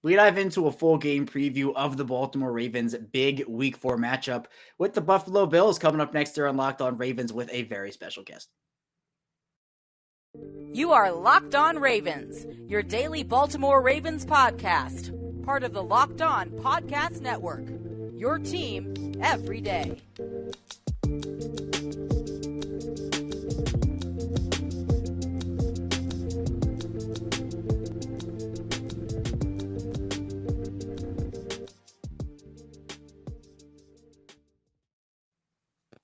We dive into a full game preview of the Baltimore Ravens' big Week 4 matchup with the Buffalo Bills coming up next here on Locked On Ravens with a very special guest. You are Locked On Ravens, your daily Baltimore Ravens podcast, part of the Locked On Podcast Network, your team every day.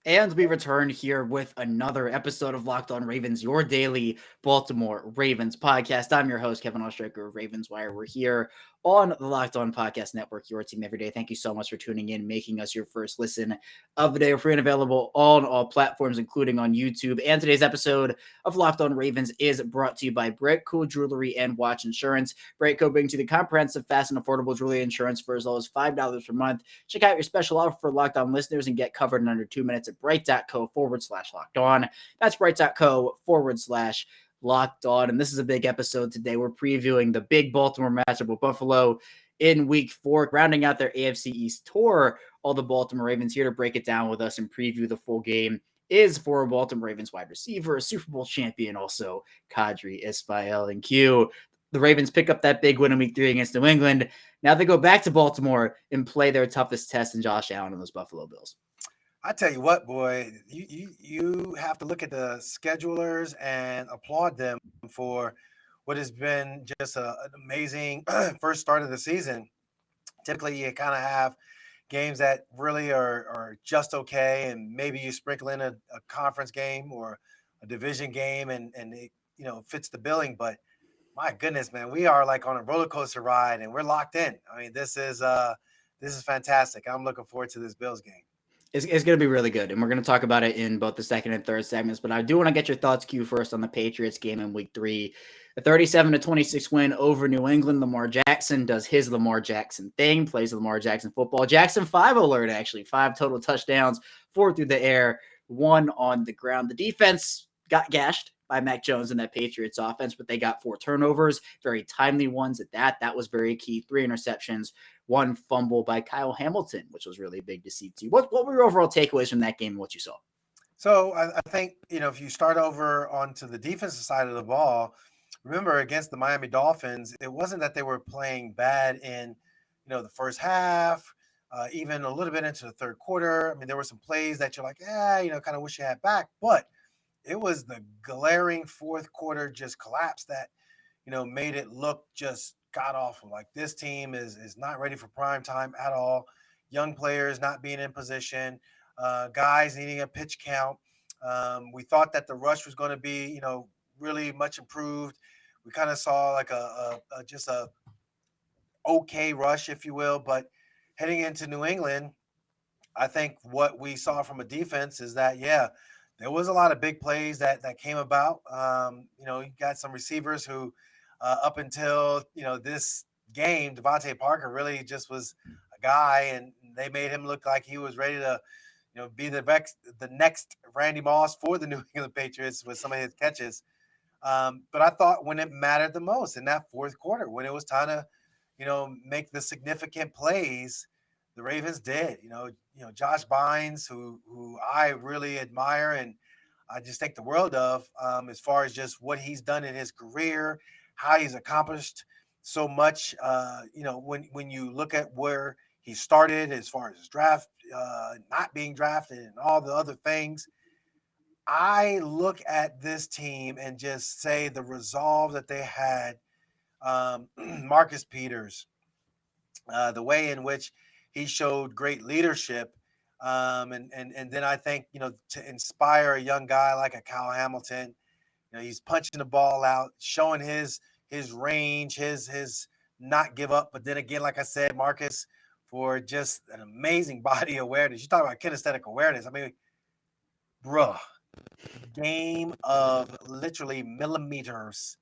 And we return here with another episode of Locked On Ravens, your daily Baltimore Ravens podcast. I'm your host, Kevin Ostraker of Ravens Wire. We're here on the Locked On Podcast Network, your team every day. Thank you so much for tuning in, making us your first listen of the day. We're free and available on all platforms, including on YouTube. And today's episode of Locked On Ravens is brought to you by BriteCo Jewelry and Watch Insurance. BriteCo brings you the comprehensive, fast, and affordable jewelry insurance for as low as $5 per month. Check out your special offer for Locked On listeners and get covered in under 2 minutes at Brite.co/locked on. That's Brite.co/locked on. And this is a big episode today. We're previewing the big Baltimore matchup with Buffalo in Week 4, rounding out their AFC East tour. All the Baltimore Ravens here to break it down with us and preview the full game is former Baltimore Ravens wide receiver, a Super Bowl champion, also Qadry Ismail. And Q, the Ravens pick up that big win in Week 3 against New England. Now they go back to Baltimore and play their toughest test in Josh Allen and those Buffalo Bills. I tell you what, boy, you have to look at the schedulers and applaud them for what has been just an amazing first start of the season. Typically, you kind of have games that really are just okay, and maybe you sprinkle in a conference game or a division game, and it fits the billing. But my goodness, man, we are like on a roller coaster ride, and we're locked in. I mean, this is fantastic. I'm looking forward to this Bills game. It's going to be really good, and we're going to talk about it in both the second and third segments. But I do want to get your thoughts, Q, first on the Patriots game in Week 3. A 37-26 win over New England. Lamar Jackson does his Lamar Jackson thing, plays Lamar Jackson football. Jackson 5 alert, actually. 5 total touchdowns, 4 through the air, 1 on the ground. The defense got gashed by Mac Jones in that Patriots offense, but they got 4 turnovers, very timely ones at that. That was very key. 3 interceptions, 1 fumble by Kyle Hamilton, which was really big to see too. What were your overall takeaways from that game and what you saw? So I think, if you start over onto the defensive side of the ball, remember against the Miami Dolphins, it wasn't that they were playing bad in, the first half, even a little bit into the third quarter. I mean, there were some plays that you're like, kind of wish you had back, but it was the glaring fourth quarter just collapse that, made it look just god awful. Like this team is not ready for prime time at all. Young players not being in position, guys needing a pitch count. We thought that the rush was going to be, really much improved. We kind of saw like a okay rush, if you will. But heading into New England, I think what we saw from a defense is that, there was a lot of big plays that came about. You got some receivers who, up until, this game, Devontae Parker really just was a guy, and they made him look like he was ready to, be the next Randy Moss for the New England Patriots with some of his catches. But I thought when it mattered the most in that fourth quarter, when it was time to, make the significant plays, the Ravens did. Josh Bynes, who I really admire and I just think the world of, as far as just what he's done in his career, how he's accomplished so much. When you look at where he started as far as his draft, not being drafted and all the other things, I look at this team and just say the resolve that they had. Marcus Peters, the way in which he showed great leadership. And then I think, to inspire a young guy like a Kyle Hamilton, he's punching the ball out, showing his range, his not give up. But then again, like I said, Marcus, for just an amazing body awareness. You talk about kinesthetic awareness. I mean, bruh, game of literally millimeters,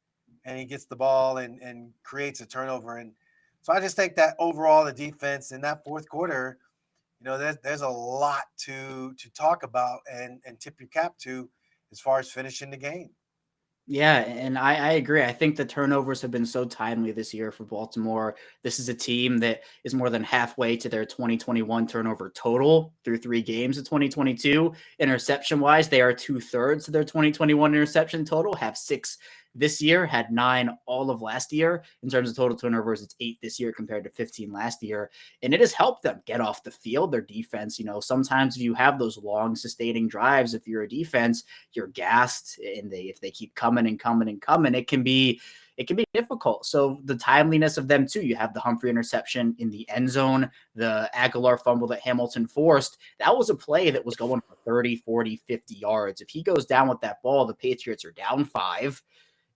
and he gets the ball and creates a turnover. And so I just think that overall the defense in that fourth quarter, there's a lot to talk about and tip your cap to as far as finishing the game. Yeah, and I agree. I think the turnovers have been so timely this year for Baltimore. This is a team that is more than halfway to their 2021 turnover total through 3 games of 2022. Interception wise, they are 2/3 of their 2021 interception total, have 6 this year, had 9 all of last year. In terms of total turnovers, it's 8 this year compared to 15 last year. And it has helped them get off the field. Their defense, sometimes if you have those long sustaining drives, if you're a defense, you're gassed, and if they keep coming and coming and coming, it can be difficult. So the timeliness of them too. You have the Humphrey interception in the end zone, the Aguilar fumble that Hamilton forced. That was a play that was going for 30, 40, 50 yards. If he goes down with that ball, the Patriots are down 5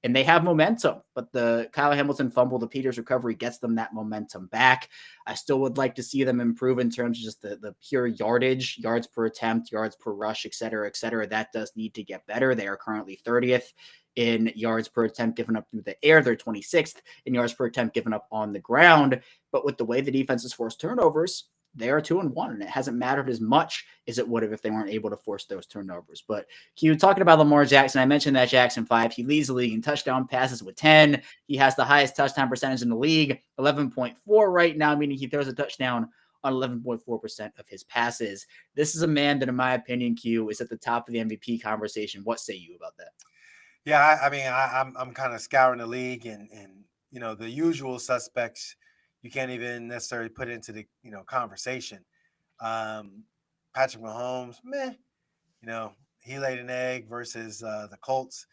and they have momentum. But the Kyle Hamilton fumble, the Peters recovery gets them that momentum back. I still would like to see them improve in terms of just the pure yardage, yards per attempt, yards per rush, et cetera, et cetera. That does need to get better. They are currently 30th in yards per attempt given up through the air. They're 26th in yards per attempt given up on the ground. But with the way the defense has forced turnovers, they are 2-1, and it hasn't mattered as much as it would have if they weren't able to force those turnovers. But Q, talking about Lamar Jackson, I mentioned that Jackson 5. He leads the league in touchdown passes with 10. He has the highest touchdown percentage in the league, 11.4 right now, meaning he throws a touchdown on 11.4% of his passes. This is a man that, in my opinion, Q, is at the top of the MVP conversation. What say you about that? Yeah, I mean, I'm kind of scouring the league, and the usual suspects you can't even necessarily put into the conversation. Um, Patrick Mahomes, meh. He laid an egg versus the Colts.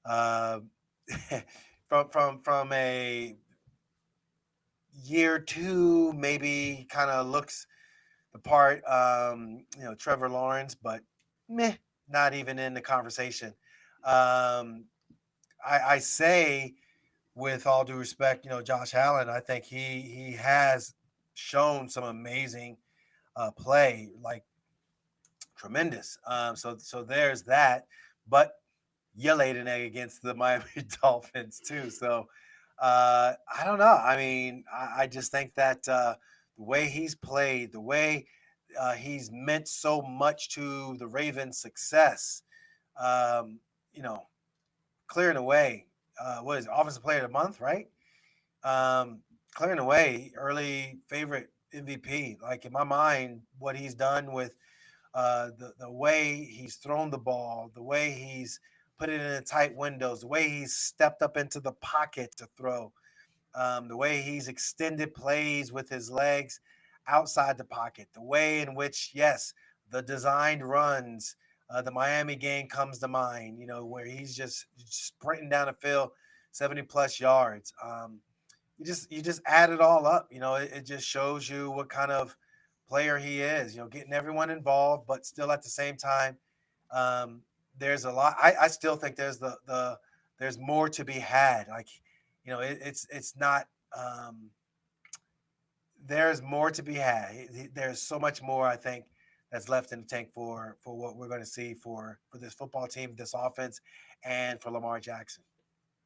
Uh, from a year two, maybe kind of looks the part. Trevor Lawrence, but meh, not even in the conversation. Um, I say, with all due respect, Josh Allen, I think he has shown some amazing play, like tremendous. So there's that. But you laid an egg against the Miami Dolphins too. So I don't know. I mean, I just think that the way he's played, the way he's meant so much to the Ravens' success, um, you know, clearing away. What is it, Offensive Player of the Month, right? Um, Clearing away early favorite MVP. Like, in my mind, what he's done with the way he's thrown the ball, the way he's put it in tight windows, the way he's stepped up into the pocket to throw, the way he's extended plays with his legs outside the pocket, the way in which, yes, the designed runs, the Miami game comes to mind, where he's just sprinting down the field 70 plus yards. You just add it all up. It just shows you what kind of player he is. Getting everyone involved, but still at the same time, um, there's a lot. I still think there's more to be had. Like, it's not. There's more to be had. There's so much more, I think, that's left in the tank for what we're going to see for this football team, this offense, and for Lamar Jackson.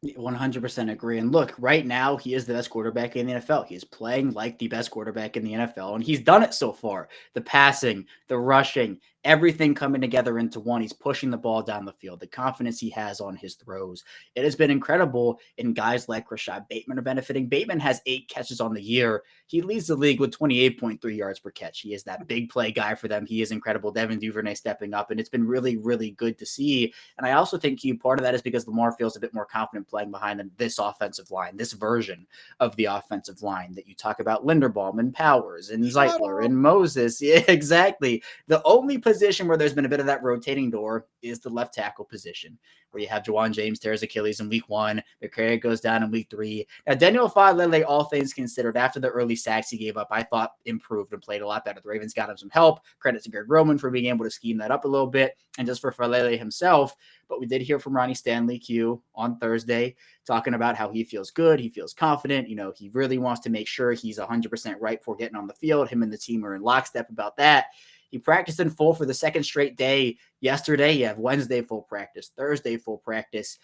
100% agree. And look, right now, he is the best quarterback in the NFL. He is playing like the best quarterback in the NFL, and he's done it so far. The passing, the rushing, everything coming together into one. He's pushing the ball down the field, the confidence he has on his throws. It has been incredible, and guys like Rashad Bateman are benefiting. Bateman has 8 catches on the year. He leads the league with 28.3 yards per catch. He is that big play guy for them. He is incredible. Devin Duvernay stepping up, and it's been really, really good to see. And I also think part of that is because Lamar feels a bit more confident playing behind this offensive line, this version of the offensive line that you talk about: Linderbaum and Powers and Zeitler and Moses. Yeah, exactly. The only position where there's been a bit of that rotating door is the left tackle position, where you have Juwan James tears Achilles in week 1. McCrary goes down in week 3. Now, Daniel Falele, all things considered, after the early sacks he gave up, I thought improved and played a lot better. The Ravens got him some help. Credit to Greg Roman for being able to scheme that up a little bit, and just for Falele himself. But we did hear from Ronnie Stanley Q on Thursday talking about how he feels good. He feels confident. He really wants to make sure he's 100% right before getting on the field. Him and the team are in lockstep about that. He practiced in full for the second straight day yesterday. You have Wednesday full practice, Thursday full practice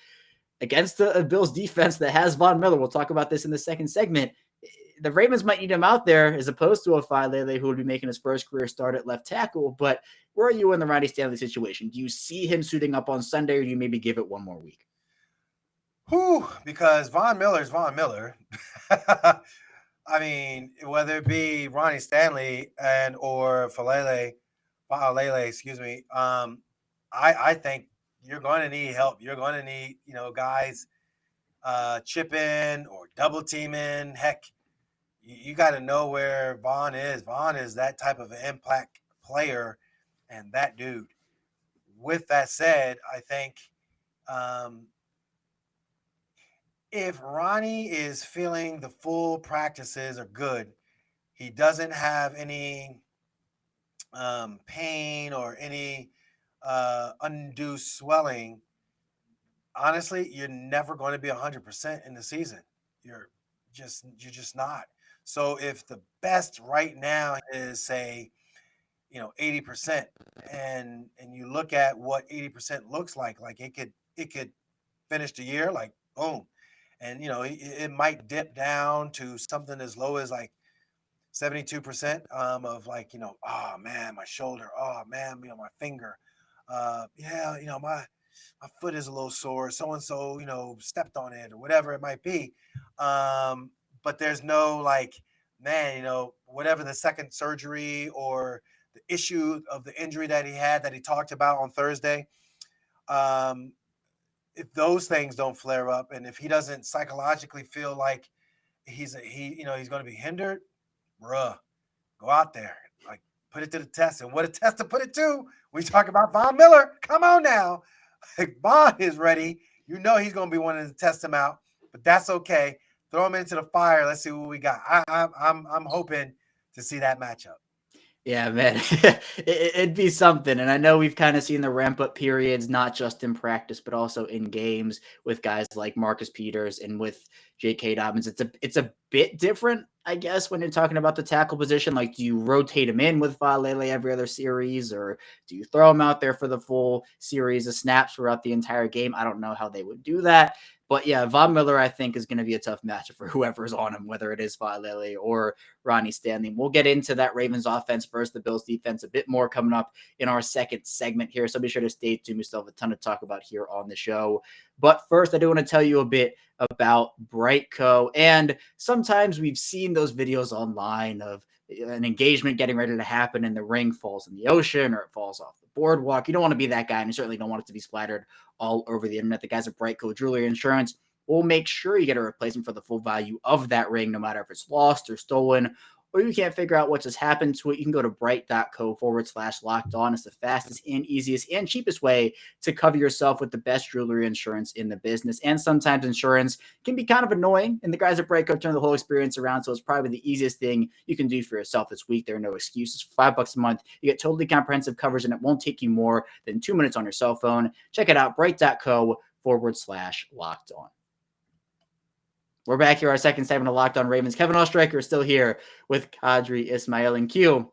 against the Bills defense that has Von Miller. We'll talk about this in the second segment. The Ravens might need him out there as opposed to a Falele who would be making his first career start at left tackle. But where are you in the Ronnie Stanley situation? Do you see him suiting up on Sunday, or do you maybe give it one more week? Whew, because Von Miller's Von Miller. I mean, whether it be Ronnie Stanley and or Falele, excuse me. I think you're going to need help. You're going to need, guys chip in or double team in. Heck, you got to know where Vaughn is. Vaughn is that type of an impact player, and that dude. With that said, I think um, if Ronnie is feeling the full practices are good, he doesn't have any pain or any undue swelling. Honestly, you're never going to be 100% in the season. You're you're just not. So if the best right now is say 80%, and you look at what 80% looks like it could finish the year like boom, and it might dip down to something as low as like 72% of like oh man, my shoulder, oh man, my finger, yeah, my foot is a little sore, so and so stepped on it or whatever it might be. But there's no like, man, whatever the second surgery or the issue of the injury that he had that he talked about on Thursday, um, if those things don't flare up and if he doesn't psychologically feel like he's going to be hindered, bruh, go out there, like put it to the test. And what a test to put it to. We talk about Von Miller. Come on now. Like Von is ready. He's going to be wanting to test him out, but that's okay. Throw him into the fire. Let's see what we got. I'm hoping to see that matchup. Yeah, man, it'd be something. And I know we've kind of seen the ramp up periods, not just in practice, but also in games with guys like Marcus Peters and with J.K. Dobbins. It's a bit different, I guess, when you're talking about the tackle position. Like, do you rotate him in with Falele every other series, or do you throw him out there for the full series of snaps throughout the entire game? I don't know how they would do that. But yeah, Von Miller, I think, is going to be a tough matchup for whoever's on him, whether it is Falele or Ronnie Stanley. We'll get into that Ravens offense versus the Bills defense a bit more coming up in our second segment here. So be sure to stay tuned. We still have a ton to talk about here on the show. But first, I do want to tell you a bit about BriteCo. And sometimes we've seen those videos online of an engagement getting ready to happen and the ring falls in the ocean or it falls off the boardwalk. You don't want to be that guy, and you certainly don't want it to be splattered all over the internet. The guys at BriteCo Jewelry Insurance will make sure you get a replacement for the full value of that ring, no matter if it's lost or stolen, or you can't figure out what just happened to it. You can go to brite.co/locked on. It's the fastest and easiest and cheapest way to cover yourself with the best jewelry insurance in the business. And sometimes insurance can be kind of annoying, and the guys at BriteCo turn the whole experience around. So it's probably the easiest thing you can do for yourself this week. There are no excuses. For $5 a month, you get totally comprehensive coverage, and it won't take you more than 2 minutes on your cell phone. Check it out, brite.co/locked on. We're back here, our second segment of Locked On Ravens. Kevin Oestreicher is still here with Qadry Ismail and Q.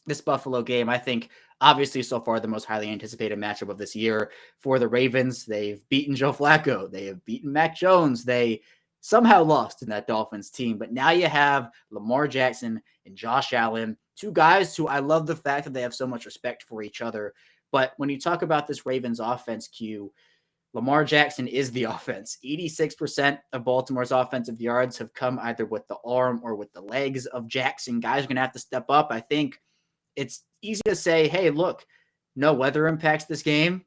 This Buffalo game, I think, obviously so far the most highly anticipated matchup of this year for the Ravens. They've beaten Joe Flacco. They have beaten Mac Jones. They somehow lost in that Dolphins team. But now you have Lamar Jackson and Josh Allen, two guys who I love the fact that they have so much respect for each other. But when you talk about this Ravens offense, Q, Lamar Jackson is the offense. 86% of Baltimore's offensive yards have come either with the arm or with the legs of Jackson. Guys are going to have to step up. I think it's easy to say, hey, look, no weather impacts this game.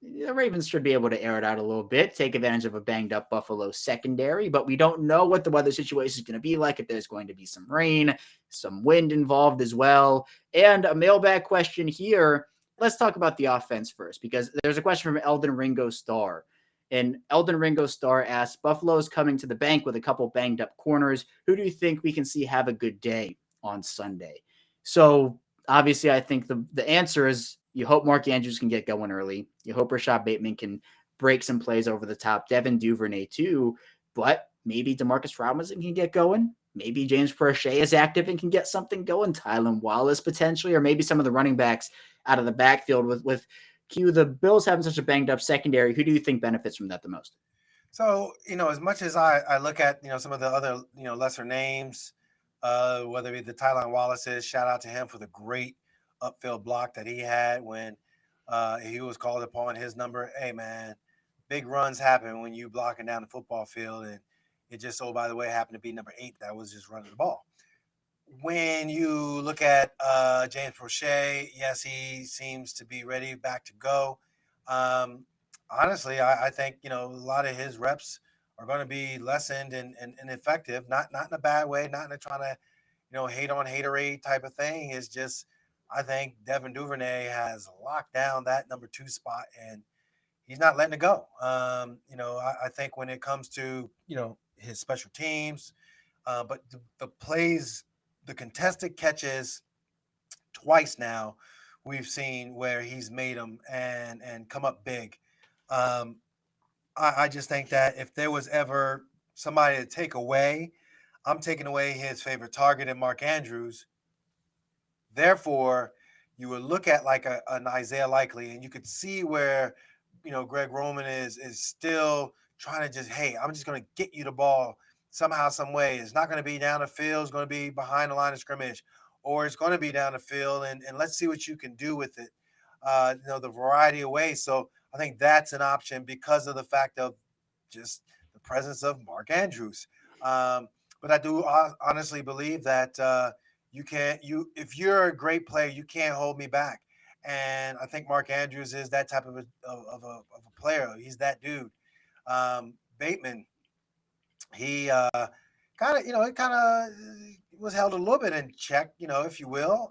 The Ravens should be able to air it out a little bit, take advantage of a banged up Buffalo secondary, but we don't know what the weather situation is going to be like, if there's going to be some rain, some wind involved as well. And a mailbag question here. Let's talk about the offense first, because there's a question from Eldon Ringo Starr. And Eldon Ringo Starr asks, Buffalo's coming to the bank with a couple banged up corners. Who do you think we can see have a good day on Sunday? So obviously, I think the answer is you hope Mark Andrews can get going early. You hope Rashad Bateman can break some plays over the top. Devin Duvernay too. But maybe Demarcus Robinson can get going. Maybe James Prochet is active and can get something going. Tylan Wallace potentially, or maybe some of the running backs out of the backfield with Q. The Bills having such a banged up secondary. Who do you think benefits from that the most? So, as much as I look at, some of the other, lesser names, whether it be the Tylan Wallace's, shout out to him for the great upfield block that he had when he was called upon his number. Hey, man, big runs happen when you blocking down the football field, and it just, oh, by the way, happened to be number 8 that was just running the ball. When you look at James Prochet, yes, he seems to be ready back to go. Honestly, I think a lot of his reps are going to be lessened and effective. Not in a bad way, not in a trying to hate on haterade type of thing. It's just I think Devin Duvernay has locked down that number 2 spot, and he's not letting it go. I think when it comes to his special teams, but the plays, the contested catches twice now, we've seen where he's made them and come up big. Um, I just think that if there was ever somebody to take away, I'm taking away his favorite target in Mark Andrews. Therefore, you would look at like an Isaiah Likely, and you could see where Greg Roman is still trying to just, hey, I'm just going to get you the ball somehow, some way. It's not going to be down the field. It's going to be behind the line of scrimmage, or it's going to be down the field, and let's see what you can do with it. The variety of ways. So I think that's an option because of the fact of just the presence of Mark Andrews. But I do honestly believe that you can't if you're a great player, you can't hold me back. And I think Mark Andrews is that type of a player. He's that dude. Bateman, he it kind of was held a little bit in check, if you will,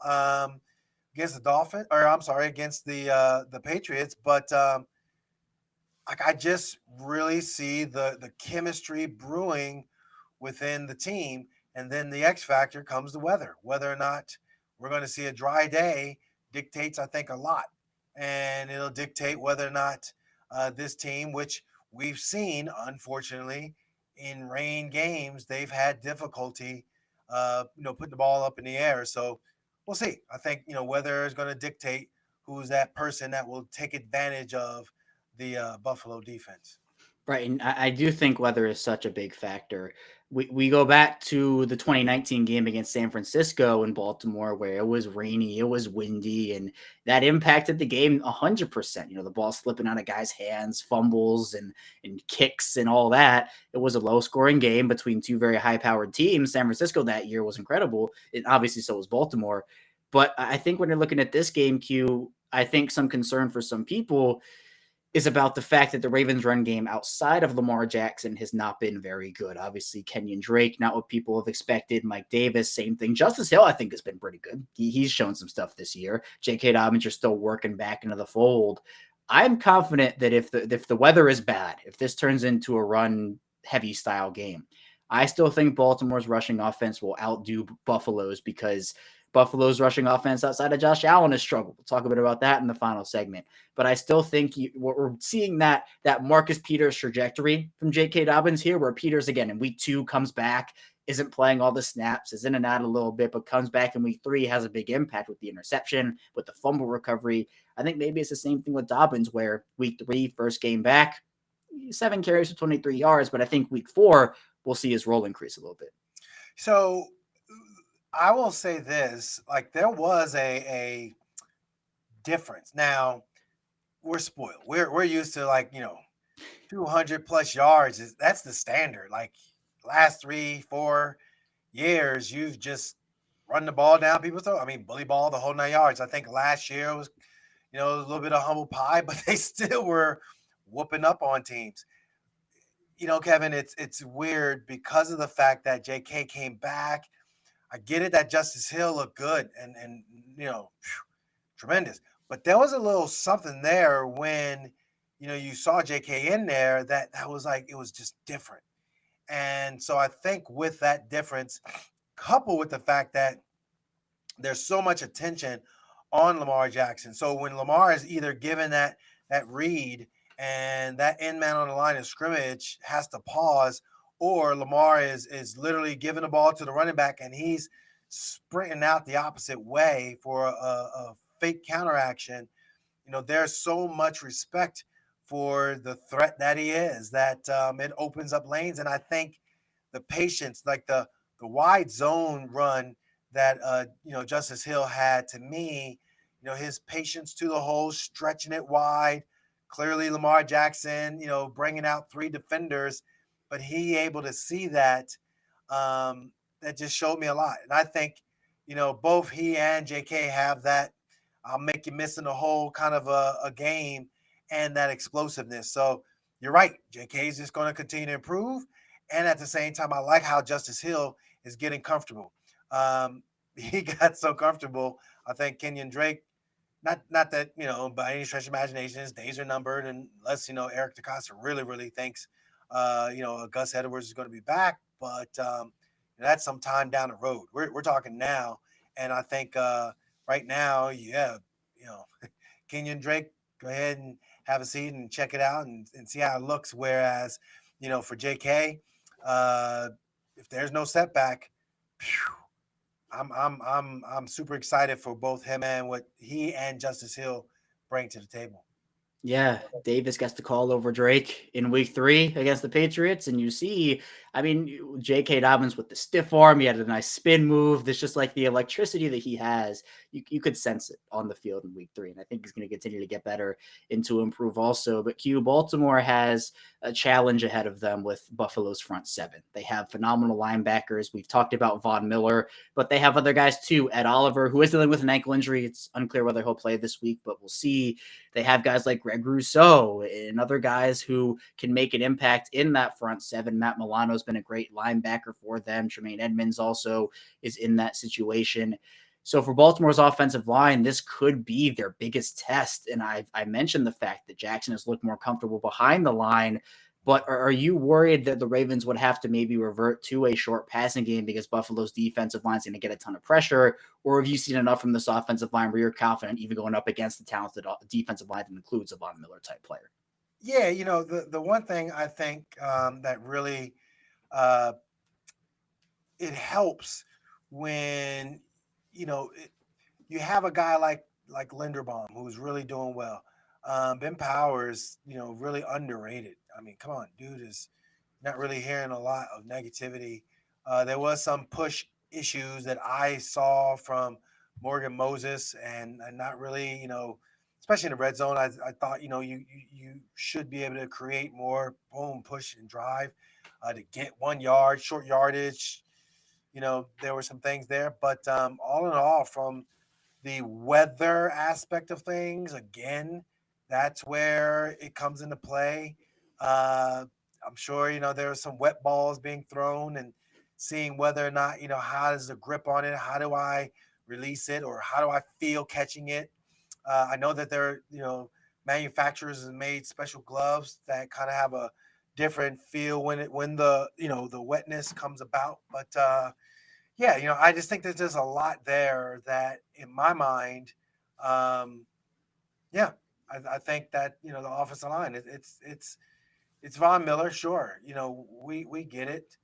against the Dolphins, or I'm sorry, against the Patriots. But I just really see the chemistry brewing within the team, and then the X factor comes the weather. Whether or not we're going to see a dry day dictates, I think, a lot, and it'll dictate whether or not this team, which we've seen, unfortunately, in rain games, they've had difficulty, putting the ball up in the air. So we'll see. I think weather is going to dictate who's that person that will take advantage of the Buffalo defense. Right, and I do think weather is such a big factor. We go back to the 2019 game against San Francisco in Baltimore, where it was rainy, it was windy, and that impacted the game 100%. The ball slipping out of guys' hands, fumbles, and kicks, and all that. It was a low-scoring game between two very high-powered teams. San Francisco that year was incredible, and obviously so was Baltimore. But I think when you're looking at this game, Q, I think some concern for some people is about the fact that the Ravens run game outside of Lamar Jackson has not been very good. Obviously, Kenyon Drake, not what people have expected. Mike Davis, same thing. Justice Hill, I think, has been pretty good. He's shown some stuff this year. J.K. Dobbins, you're still working back into the fold. I'm confident that if the weather is bad, if this turns into a run-heavy style game, I still think Baltimore's rushing offense will outdo Buffalo's because Buffalo's rushing offense outside of Josh Allen has struggled. We'll talk a bit about that in the final segment. But I still think we're seeing that Marcus Peters trajectory from J.K. Dobbins here, where Peters, again, in week 2 comes back, isn't playing all the snaps, is in and out a little bit, but comes back in week 3, has a big impact with the interception, with the fumble recovery. I think maybe it's the same thing with Dobbins, where week 3, first game back, 7 carries for 23 yards, but I think week 4, we'll see his role increase a little bit. So I will say this, like there was a difference. Now we're spoiled. We're used to 200 plus yards. That's the standard. Like last 3-4 years, you've just run the ball down people's throat. I mean, bully ball the whole 9 yards. I think last year was, a little bit of humble pie, but they still were whooping up on teams. Kevin, it's weird because of the fact that JK came back. I get it that Justice Hill looked good and tremendous. But there was a little something there when, you saw JK in there that was like, it was just different. And so I think with that difference, coupled with the fact that there's so much attention on Lamar Jackson. So when Lamar is either given that read and that end man on the line of scrimmage has to pause, or Lamar is literally giving the ball to the running back and he's sprinting out the opposite way for a fake counteraction. There's so much respect for the threat that he is that it opens up lanes. And I think the patience, like the wide zone run that Justice Hill had, to me, his patience to the hole, stretching it wide, clearly Lamar Jackson, bringing out 3 defenders, but he able to see that. That just showed me a lot. And I think, both he and JK have that I'll make you miss in the whole kind of a game and that explosiveness. So you're right. JK is just going to continue to improve. And at the same time, I like how Justice Hill is getting comfortable. He got so comfortable. I think Kenyon Drake, not that, by any stretch of imagination, his days are numbered, unless, Eric DeCosta really, really thinks, Gus Edwards is going to be back. But that's some time down the road. We're talking now. And I think right now, yeah, Kenyon Drake, go ahead and have a seat and check it out and see how it looks. Whereas, for JK, if there's no setback, phew, I'm super excited for both him and what he and Justice Hill bring to the table. Yeah, Davis gets the call over Drake in week 3 against the Patriots. And you see, J.K. Dobbins with the stiff arm, he had a nice spin move. There's just like the electricity that he has. You could sense it on the field in week 3. And I think he's going to continue to get better and to improve also. But Baltimore has a challenge ahead of them with Buffalo's front 7. They have phenomenal linebackers. We've talked about Von Miller, but they have other guys too. Ed Oliver, who is dealing with an ankle injury. It's unclear whether he'll play this week, but we'll see. They have guys like Greg Rousseau and other guys who can make an impact in that front 7. Matt Milano's been a great linebacker for them. Tremaine Edmonds also is in that situation. So for Baltimore's offensive line, this could be their biggest test. And I mentioned the fact that Jackson has looked more comfortable behind the line. But are you worried that the Ravens would have to maybe revert to a short passing game because Buffalo's defensive line is going to get a ton of pressure? Or have you seen enough from this offensive line where you're confident even going up against the talented defensive line that includes a Von Miller type player? Yeah, the one thing I think that really it helps when you have a guy like Linderbaum who's really doing well. Ben Powers, really underrated. I mean, come on, dude is not really hearing a lot of negativity. There was some push issues that I saw from Morgan Moses, and not really, especially in the red zone. I thought, you should be able to create more boom, push, and drive to get 1 yard, short yardage. There were some things there, but all in all, from the weather aspect of things, again, that's where it comes into play. I'm sure, there are some wet balls being thrown and seeing whether or not, how does the grip on it? How do I release it? Or how do I feel catching it? I know that there are, manufacturers have made special gloves that kind of have a different feel when the, the wetness comes about. But yeah, I just think that there's a lot there that in my mind, yeah, I think that, the offensive line, it's Von Miller, sure. We get it.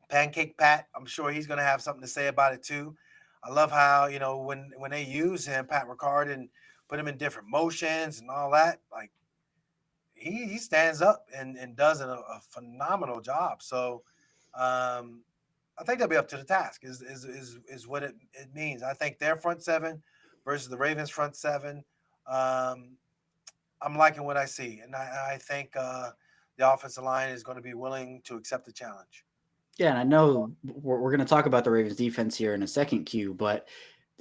Pancake Pat, I'm sure he's going to have something to say about it too. I love how, when they use him, Pat Ricard, and put him in different motions and all that, like he stands up and does a phenomenal job. So I think they'll be up to the task is what it means. I think their front 7 versus the Ravens front 7. I'm liking what I see. And I think the offensive line is going to be willing to accept the challenge. Yeah, and I know we're going to talk about the Ravens defense here in a second, Q,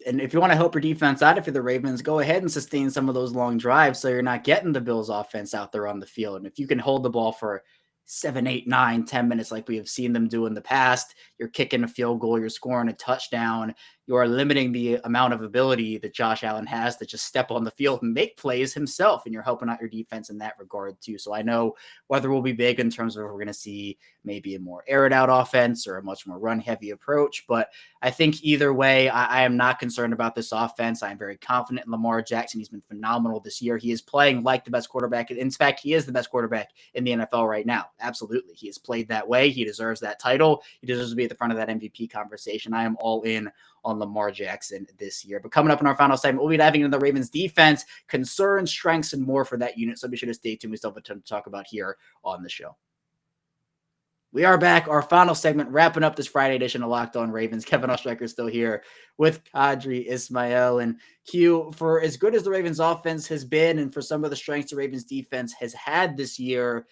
and if you want to help your defense out, if you're the Ravens, go ahead and sustain some of those long drives so you're not getting the Bills offense out there on the field. And if you can hold the ball for 7, 8, 9, 10 minutes like we have seen them do in the past, you're kicking a field goal, you're scoring a touchdown, you are limiting the amount of ability that Josh Allen has to just step on the field and make plays himself, and you're helping out your defense in that regard too. So I know weather will be big in terms of if we're going to see maybe a more aired out offense or a much more run heavy approach, but I think either way, I am not concerned about this offense. I'm very confident in Lamar Jackson. He's been phenomenal this year. He is playing like the best quarterback. In fact, he is the best quarterback in the NFL right now. Absolutely. He has played that way. He deserves that title. He deserves to be at the front of that MVP conversation. I am all in on Lamar Jackson this year. But coming up in our final segment, we'll be diving into the Ravens defense, concerns, strengths, and more for that unit. So be sure to stay tuned. We still have a ton to talk about here on the show. We are back. Our final segment, wrapping up this Friday edition of Locked On Ravens. Kevin Ostreicher is still here with Qadry Ismail. And Q, for as good as the Ravens offense has been and for some of the strengths the Ravens defense has had this year,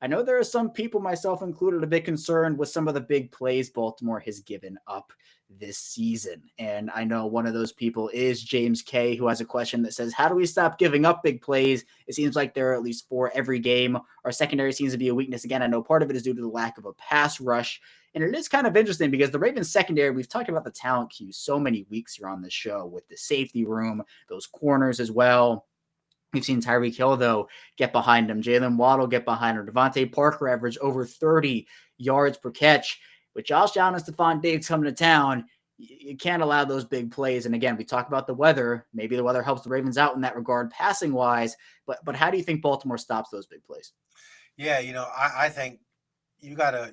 I know there are some people, myself included, a bit concerned with some of the big plays Baltimore has given up this season. And I know one of those people is James K, who has a question that says, how do we stop giving up big plays? It seems like there are at least 4 every game. Our secondary seems to be a weakness. Again, I know part of it is due to the lack of a pass rush. And it is kind of interesting because the Ravens secondary, we've talked about the talent queue so many weeks here on this show with the safety room, those corners as well. We've seen Tyreek Hill, though, get behind him. Jalen Waddle get behind him. Devontae Parker average over 30 yards per catch. With Josh Allen and Stephon Diggs coming to town, you can't allow those big plays. And again, we talk about the weather. Maybe the weather helps the Ravens out in that regard, passing-wise. But how do you think Baltimore stops those big plays? Yeah, I think you gotta.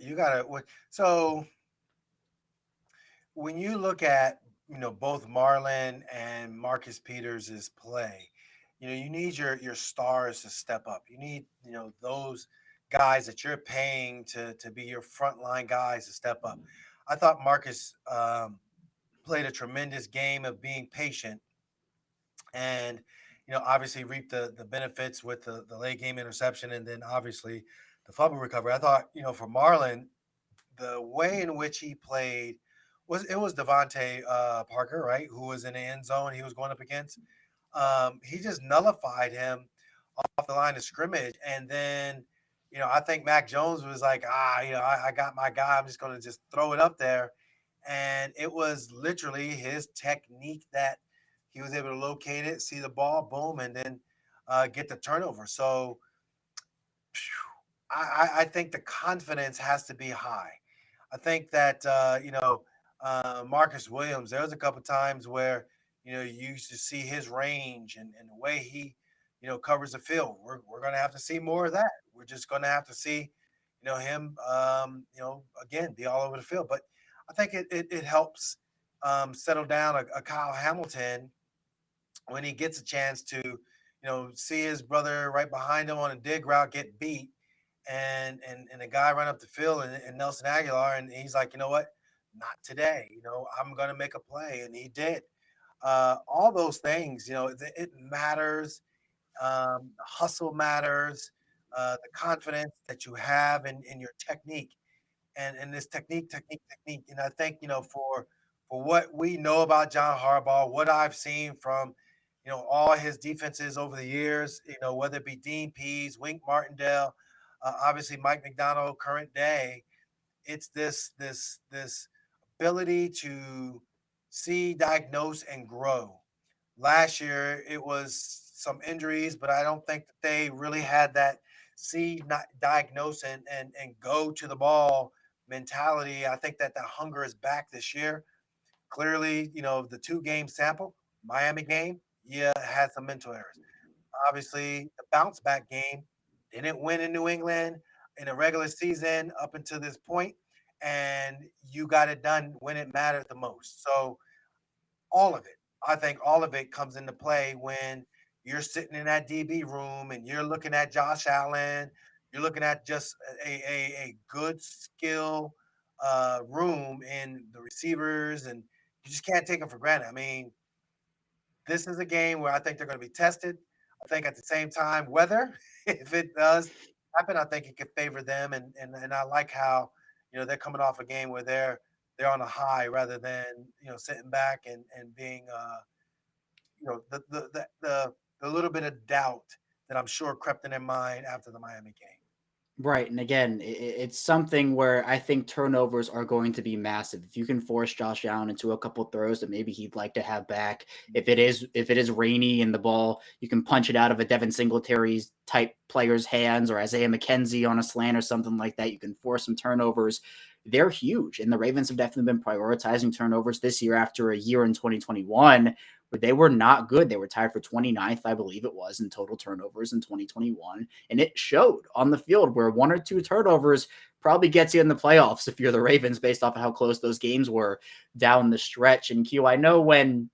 So when you look at both Marlon and Marcus Peters' play, you need your stars to step up. You need those guys that you're paying to be your frontline guys to step up. I thought Marcus played a tremendous game of being patient, and obviously reaped the benefits with the late game interception, and then obviously the fumble recovery. I thought for Marlon, the way in which he played was Devontae Parker, right, who was in the end zone he was going up against. He just nullified him off the line of scrimmage. And then, I think Mac Jones was like, I got my guy. I'm just going to just throw it up there. And it was literally his technique that he was able to locate it, see the ball, boom, and then get the turnover. So I think the confidence has to be high. I think that Marcus Williams. There was a couple times where you used to see his range and the way he covers the field. We're going to have to see more of that. We're just going to have to see him again be all over the field. But I think it helps settle down a Kyle Hamilton when he gets a chance to see his brother right behind him on a dig route get beat and a guy run up the field and Nelson Aguilar, and he's like, you know what? Not today. I'm going to make a play, and he did. All those things, it matters. The hustle matters. The confidence that you have in your technique, and this technique. And I think for what we know about John Harbaugh, what I've seen from all his defenses over the years, whether it be Dean Pease, Wink Martindale, obviously Mike McDonald, current day, it's this ability to see, diagnose, and grow. Last year it was some injuries, but I don't think that they really had that see, not diagnose, and go to the ball mentality. I think that the hunger is back this year. Clearly, the 2-game sample, Miami game, yeah, had some mental errors. Obviously, the bounce back game, didn't win in New England in a regular season up until this point, and you got it done when it mattered the most. So all of it, I think all of it comes into play when you're sitting in that DB room and you're looking at Josh Allen, you're looking at just a good skill room in the receivers, and you just can't take them for granted. I mean, this is a game where I think they're going to be tested. I think at the same time, weather, if it does happen, I think it could favor them. And I like how they're coming off a game where they're on a high rather than sitting back and being the little bit of doubt that I'm sure crept in their mind after the Miami game. Right. And again, it's something where I think turnovers are going to be massive. If you can force Josh Allen into a couple throws that maybe he'd like to have back, if it is rainy and the ball, you can punch it out of a Devin Singletary's type player's hands or Isaiah McKenzie on a slant or something like that. You can force some turnovers. They're huge. And the Ravens have definitely been prioritizing turnovers this year after a year in 2021 where they were not good. They were tied for 29th, I believe it was, in total turnovers in 2021. And it showed on the field where 1 or 2 turnovers probably gets you in the playoffs if you're the Ravens based off of how close those games were down the stretch. And Q, I know when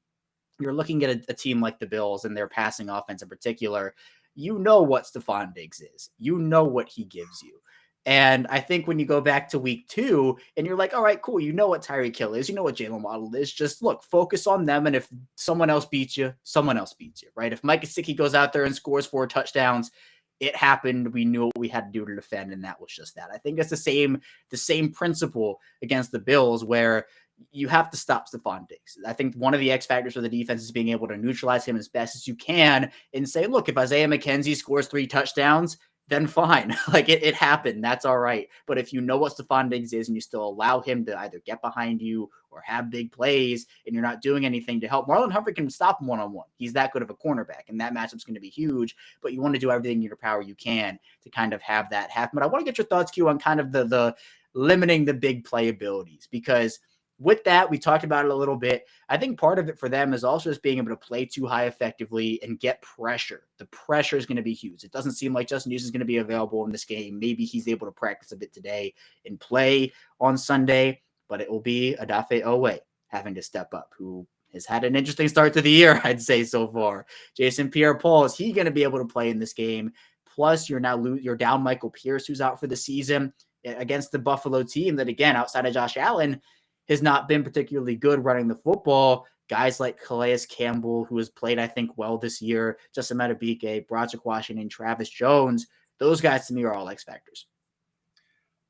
you're looking at a team like the Bills and their passing offense in particular, you know what Stephon Diggs is. You know what he gives you. And I think when you go back to week 2 and you're like, all right, cool, you know what Tyreek Hill is, you know what Jalen Waddle is, just look, focus on them. And if someone else beats you, someone else beats you, right? If Mike Gesicki goes out there and scores 4 touchdowns, it happened. We knew what we had to do to defend, and that was just that. I think it's the same principle against the Bills where you have to stop Stephon Diggs. I think one of the X factors for the defense is being able to neutralize him as best as you can and say, look, if Isaiah McKenzie scores 3 touchdowns, then fine. Like it happened. That's all right. But if you know what Stephon Diggs is and you still allow him to either get behind you or have big plays and you're not doing anything to help, Marlon Humphrey can stop him one-on-one. He's that good of a cornerback, and that matchup's going to be huge, but you want to do everything in your power you can to kind of have that happen. But I want to get your thoughts, Q, on kind of the limiting the big play abilities, because with that, we talked about it a little bit. I think part of it for them is also just being able to play too high effectively and get pressure. The pressure is going to be huge. It doesn't seem like Justin Houston is going to be available in this game. Maybe he's able to practice a bit today and play on Sunday, but it will be Odafe Owe having to step up, who has had an interesting start to the year, I'd say, so far. Jason Pierre-Paul, is he going to be able to play in this game? Plus, you're down Michael Pierce, who's out for the season, against the Buffalo team that, again, outside of Josh Allen, has not been particularly good running the football. Guys like Calais Campbell, who has played, I think, well this year, Justin Madubuike, Broderick Washington, Travis Jones, those guys to me are all X factors.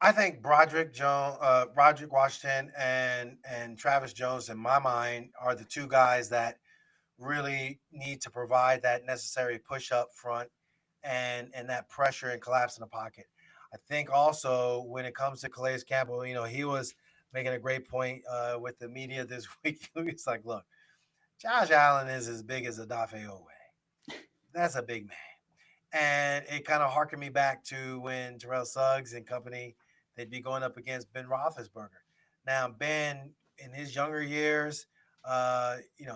I think Broderick Washington, and Travis Jones, in my mind, are the two guys that really need to provide that necessary push up front and that pressure and collapse in the pocket. I think also when it comes to Calais Campbell, he was making a great point with the media this week. He's like, look, Josh Allen is as big as Odafe Owe. That's a big man. And it kind of harkened me back to when Terrell Suggs and company, they'd be going up against Ben Roethlisberger. Now, Ben, in his younger years,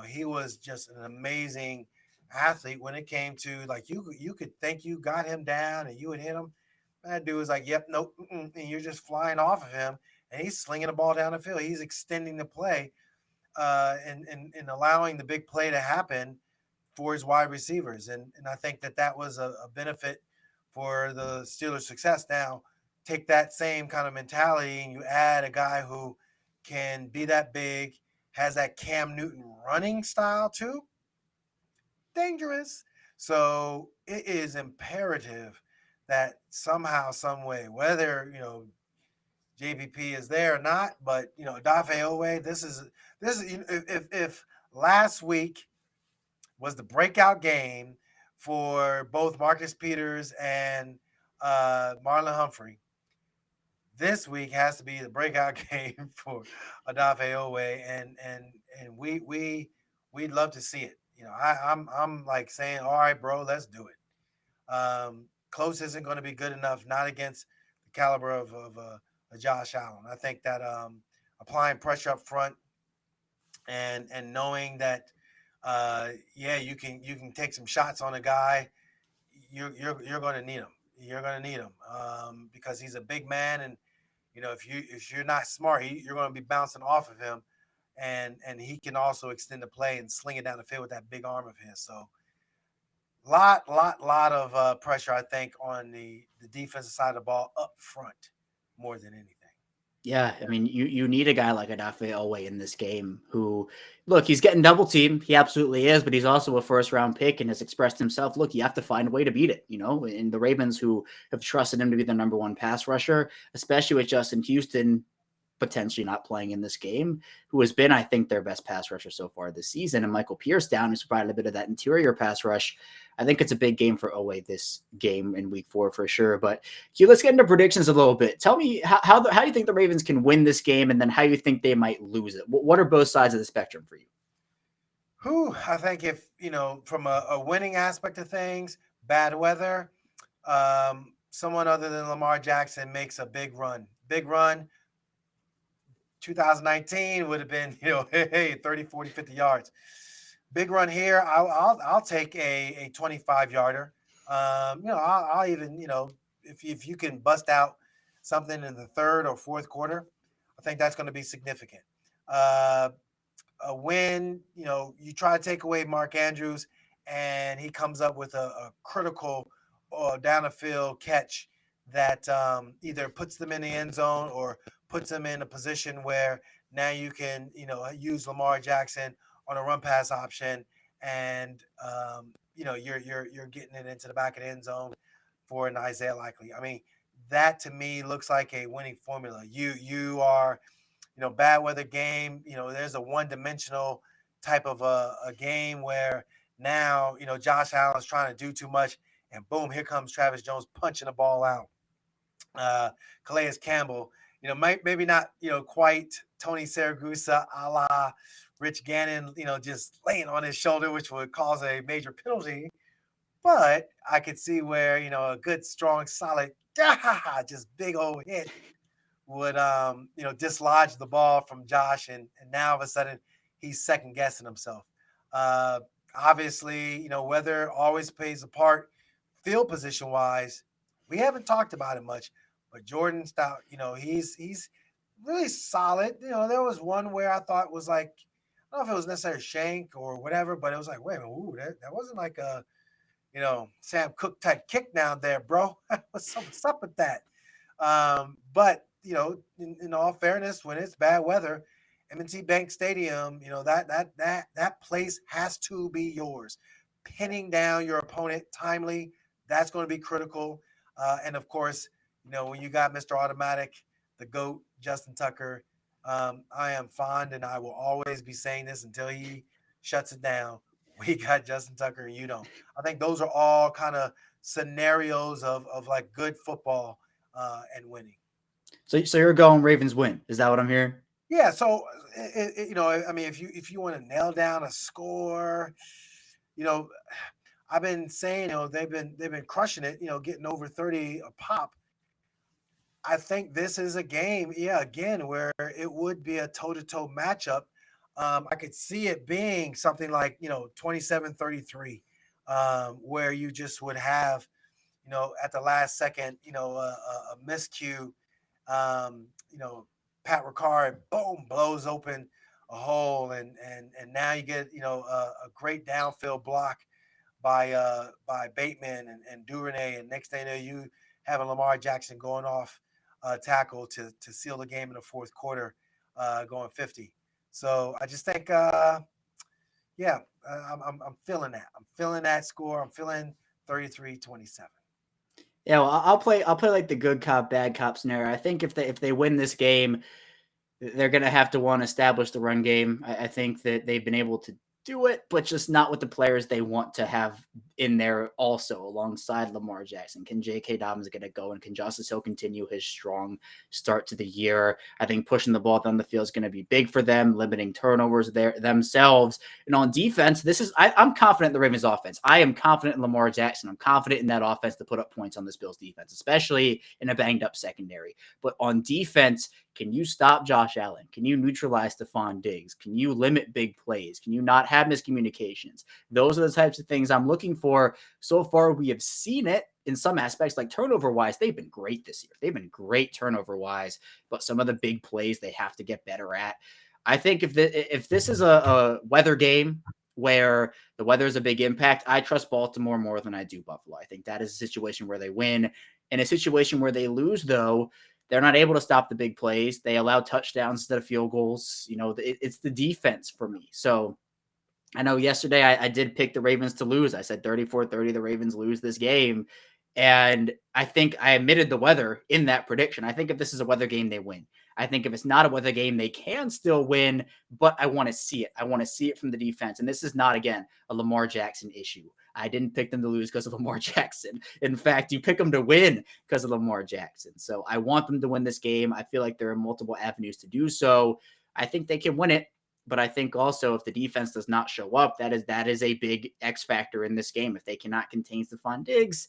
he was just an amazing athlete when it came to, like, you could think you got him down and you would hit him. That dude was like, yep, nope, and you're just flying off of him, and he's slinging the ball down the field. He's extending the play and allowing the big play to happen for his wide receivers. And I think that was a benefit for the Steelers' success. Now, take that same kind of mentality and you add a guy who can be that big, has that Cam Newton running style too. Dangerous. So it is imperative that somehow, some way, whether, JPP is there or not, but Odafe Owe, this is if last week was the breakout game for both Marcus Peters and Marlon Humphrey, this week has to be the breakout game for Odafe Owe, and we'd love to see it. I'm like saying, all right, bro, let's do it. Close isn't going to be good enough, not against the caliber of Josh Allen. I think that applying pressure up front and knowing that you can take some shots on a guy, you're going to need him. You're going to need him because he's a big man, and if you're not smart, you're going to be bouncing off of him, and he can also extend the play and sling it down the field with that big arm of his. So lot of pressure, I think, on the defensive side of the ball up front more than anything. Yeah, I mean, you need a guy like Odafe Owe in this game who, look, he's getting double teamed. He absolutely is, but he's also a first round pick and has expressed himself. Look, you have to find a way to beat it, and the Ravens, who have trusted him to be the number one pass rusher, especially with Justin Houston potentially not playing in this game, who has been, I think, their best pass rusher so far this season, and Michael Pierce down, who's provided a bit of that interior pass rush. I think it's a big game for Owe this game in week 4 for sure. But let's get into predictions a little bit. Tell me how do you think the Ravens can win this game, and then how you think they might lose it? What are both sides of the spectrum for you? I think if, from a winning aspect of things, bad weather, someone other than Lamar Jackson makes a big run. 2019 would have been, 30, 40, 50 yards. Big run here. I'll take a 25-yarder. I'll even, if you can bust out something in the third or fourth quarter, I think that's going to be significant. A win, you try to take away Mark Andrews, and he comes up with a critical down the field catch that either puts them in the end zone or puts them in a position where now you can, use Lamar Jackson on a run pass option, and you're getting it into the back of the end zone for an Isaiah Likely. I mean, that to me looks like a winning formula. You are, bad weather game. There's a one dimensional type of a game where now Josh Allen's trying to do too much, and boom, here comes Travis Jones punching the ball out. Calais Campbell, maybe not, quite Tony Siragusa a la Rich Gannon, just laying on his shoulder, which would cause a major penalty. But I could see where, a good, strong, solid, just big old hit would, dislodge the ball from Josh. And now all of a sudden he's second guessing himself. Uh, Obviously, weather always plays a part field position wise. We haven't talked about it much, but Jordan Stout, he's really solid. There was one where I thought was like, I don't know if it was necessarily shank or whatever, but it was like, wait a minute, ooh, that wasn't like a, Sam Cook type kick down there, bro. What's up with that? But in all fairness, when it's bad weather, M&T Bank Stadium, that place has to be yours. Pinning down your opponent timely, that's going to be critical. And of course, when you got Mr. Automatic, the GOAT, Justin Tucker, I am fond, and I will always be saying this until he shuts it down. We got Justin Tucker, and you don't. I think those are all kind of scenarios of like good football and winning. So you're going Ravens win. Is that what I'm hearing? Yeah. So, I mean, if you want to nail down a score, you know, I've been saying, they've been crushing it, getting over 30 a pop. I think this is a game, yeah, again, where it would be a toe-to-toe matchup. I could see it being something like, 27-33, where you just would have, at the last second, a miscue, Pat Ricard, boom, blows open a hole, and now you get, a great downfield block by Bateman and Duvernay, and next thing you know, you having Lamar Jackson going off tackle to seal the game in the fourth quarter, going 50. So I just think, yeah, I'm feeling that. I'm feeling that score. I'm feeling 33-27. Yeah, well, I'll play like the good cop, bad cop scenario. I think if they win this game, they're going to have to establish the run game. I think that they've been able to do it, but just not with the players they want to have in there also alongside Lamar Jackson. Can J.K. Dobbins get it going? Can Justice Hill continue his strong start to the year? I think pushing the ball down the field is going to be big for them, limiting turnovers there themselves. And on defense, I'm confident in the Ravens offense. I am confident in Lamar Jackson. I'm confident in that offense to put up points on this Bills defense, especially in a banged up secondary. But on defense, can you stop Josh Allen? Can you neutralize Stephon Diggs? Can you limit big plays? Can you not have miscommunications? Those are the types of things I'm looking for. So far, we have seen it in some aspects, like turnover-wise. They've been great this year. They've been great turnover-wise, but some of the big plays they have to get better at. I think if this is a weather game where the weather is a big impact, I trust Baltimore more than I do Buffalo. I think that is a situation where they win. In a situation where they lose, though, they're not able to stop the big plays. They allow touchdowns instead of field goals. It's the defense for me. So I know yesterday I did pick the Ravens to lose. I said 34-30, the Ravens lose this game. And I think I admitted the weather in that prediction. I think if this is a weather game, they win. I think if it's not a weather game, they can still win, but I want to see it. I want to see it from the defense. And this is not, again, a Lamar Jackson issue. I didn't pick them to lose because of Lamar Jackson. In fact, you pick them to win because of Lamar Jackson. So I want them to win this game. I feel like there are multiple avenues to do so. I think they can win it. But I think also if the defense does not show up, that is a big X factor in this game. If they cannot contain Stephon Diggs,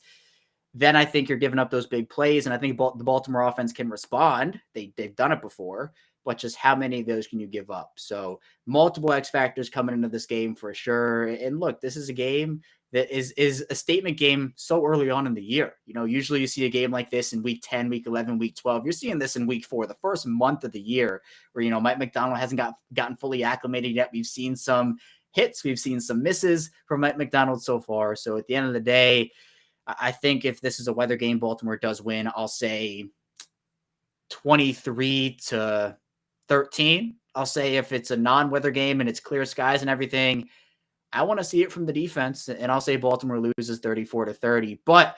then I think you're giving up those big plays. And I think the Baltimore offense can respond. They've done it before, but just how many of those can you give up? So multiple X factors coming into this game for sure. And look, this is a game that is a statement game so early on in the year. Usually you see a game like this in week 10, week 11, week 12. You're seeing this in week 4, the first month of the year where, Mike McDonald hasn't gotten fully acclimated yet. We've seen some hits. We've seen some misses from Mike McDonald so far. So at the end of the day, I think if this is a weather game, Baltimore does win. I'll say 23-13. I'll say if it's a non-weather game and it's clear skies and everything, I want to see it from the defense, and I'll say Baltimore loses 34-30. But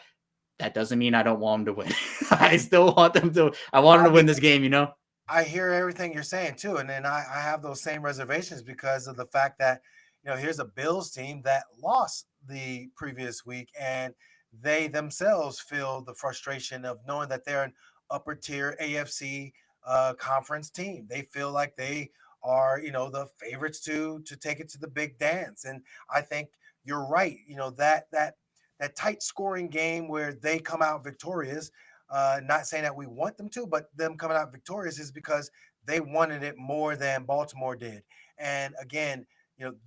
that doesn't mean I don't want them to win. I still want them to. I want them to win this game. I hear everything you're saying too, and then I have those same reservations because of the fact that here's a Bills team that lost the previous week, and they themselves feel the frustration of knowing that they're an upper tier AFC conference team. They feel like they are the favorites to take it to the big dance, and I think you're right. That tight scoring game where they come out victorious. Not saying that we want them to, but them coming out victorious is because they wanted it more than Baltimore did. And again,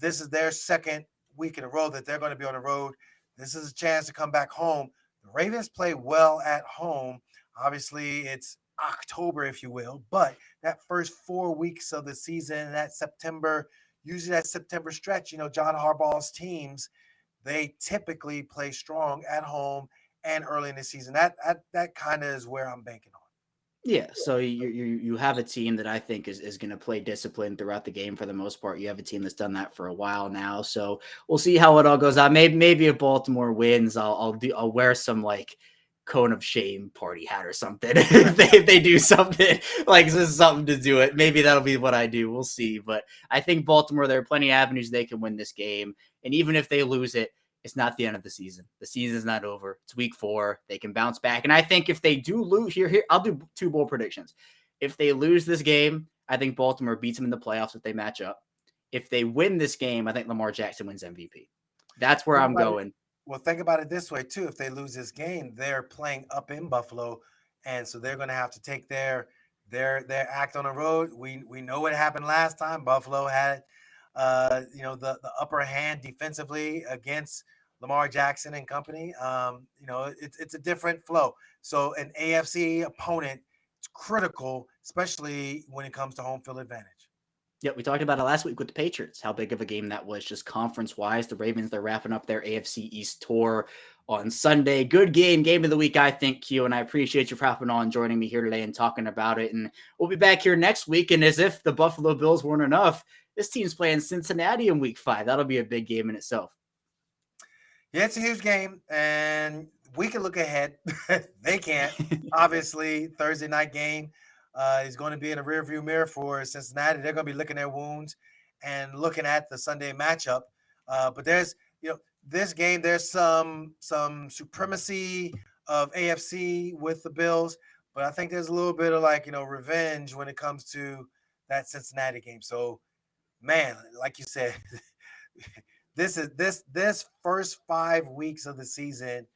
this is their second week in a row that they're going to be on the road. This is a chance to come back home. The Ravens play well at home. Obviously, it's October, if you will, but that first 4 weeks of the season, usually that September stretch, John Harbaugh's teams, they typically play strong at home and early in the season. That kind of is where I'm banking on. Yeah, so you have a team that I think is going to play discipline throughout the game for the most part. You have a team that's done that for a while now, so we'll see how it all goes out. Maybe if Baltimore wins, I'll wear some like cone of shame party hat or something. if they do something like this is something to do it, maybe that'll be what I do. We'll see, but I think Baltimore, there are plenty of avenues they can win this game, and even if they lose it, it's not the end of the season. The season's not over. It's week 4. They can bounce back. And I think if they do lose here, I'll do 2 bold predictions. If they lose this game, I think Baltimore beats them in the playoffs if they match up. If they win this game, I think Lamar Jackson wins MVP. That's where I'm going. Well, think about it this way, too. If they lose this game, they're playing up in Buffalo. And so they're going to have to take their act on the road. We know what happened last time. Buffalo had, the upper hand defensively against Lamar Jackson and company. It's a different flow. So an AFC opponent is critical, especially when it comes to home field advantage. Yeah, we talked about it last week with the Patriots, how big of a game that was just conference-wise. The Ravens, they're wrapping up their AFC East tour on Sunday. Good game of the week, I think, Q, and I appreciate you for hopping on, joining me here today and talking about it. And we'll be back here next week, and as if the Buffalo Bills weren't enough, this team's playing Cincinnati in week 5. That'll be a big game in itself. Yeah, it's a huge game, and we can look ahead. They can't. Obviously, Thursday night game is going to be in a rearview mirror for Cincinnati. They're going to be licking their wounds and looking at the Sunday matchup. But there's, this game, there's some supremacy of AFC with the Bills, but I think there's a little bit of revenge when it comes to that Cincinnati game. So, man, like you said, this first 5 weeks of the season,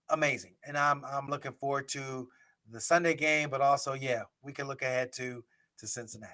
amazing. And I'm looking forward to the Sunday game, but also, we can look ahead to Cincinnati.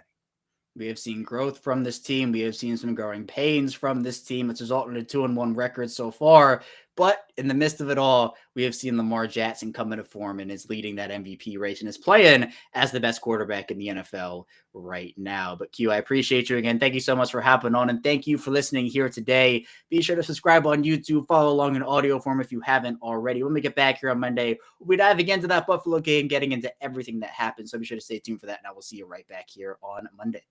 We have seen growth from this team. We have seen some growing pains from this team. It's resulted in a 2-1 record so far. But in the midst of it all, we have seen Lamar Jackson come into form and is leading that MVP race and is playing as the best quarterback in the NFL right now. But Q, I appreciate you again. Thank you so much for hopping on, and thank you for listening here today. Be sure to subscribe on YouTube, follow along in audio form if you haven't already. When we get back here on Monday, we dive again to that Buffalo game, getting into everything that happened. So be sure to stay tuned for that, and I will see you right back here on Monday.